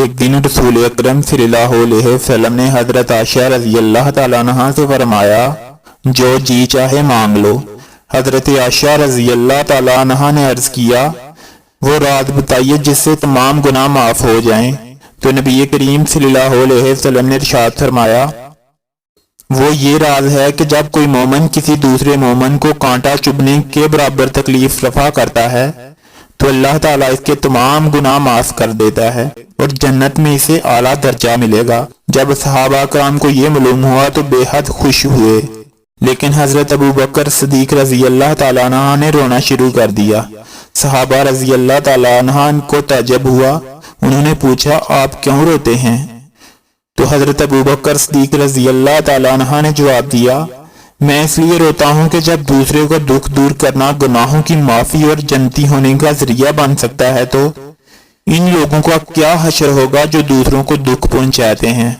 ایک دن رسول اکرم صلی اللہ علیہ وسلم نے حضرت عائشہ رضی اللہ تعالیٰ عنہا سے فرمایا، جو جی چاہے مانگ لو۔ حضرت عائشہ رضی اللہ تعالیٰ عنہا نے عرض کیا، وہ راز بتائیے جس سے تمام گناہ معاف ہو جائیں۔ تو نبی کریم صلی اللہ علیہ وسلم نے ارشاد فرمایا، وہ یہ راز ہے کہ جب کوئی مومن کسی دوسرے مومن کو کانٹا چبھنے کے برابر تکلیف رفع کرتا ہے تو اللہ تعالیٰ اس کے تمام گناہ معاف کر دیتا ہے اور جنت میں اسے اعلیٰ درجہ ملے گا۔ جب صحابہ کرام کو یہ معلوم ہوا تو بے حد خوش ہوئے، لیکن حضرت ابو بکر صدیق رضی اللہ تعالیٰ عنہ نے رونا شروع کر دیا۔ صحابہ رضی اللہ تعالیٰ عنہ کو تعجب ہوا، انہوں نے پوچھا، آپ کیوں روتے ہیں؟ تو حضرت ابو بکر صدیق رضی اللہ تعالیٰ عنہ نے جواب دیا، میں اس لیے روتا ہوں کہ جب دوسرے کو دکھ دور کرنا گناہوں کی معافی اور جنتی ہونے کا ذریعہ بن سکتا ہے تو ان لوگوں کا کیا حشر ہوگا جو دوسروں کو دکھ پہنچاتے ہیں۔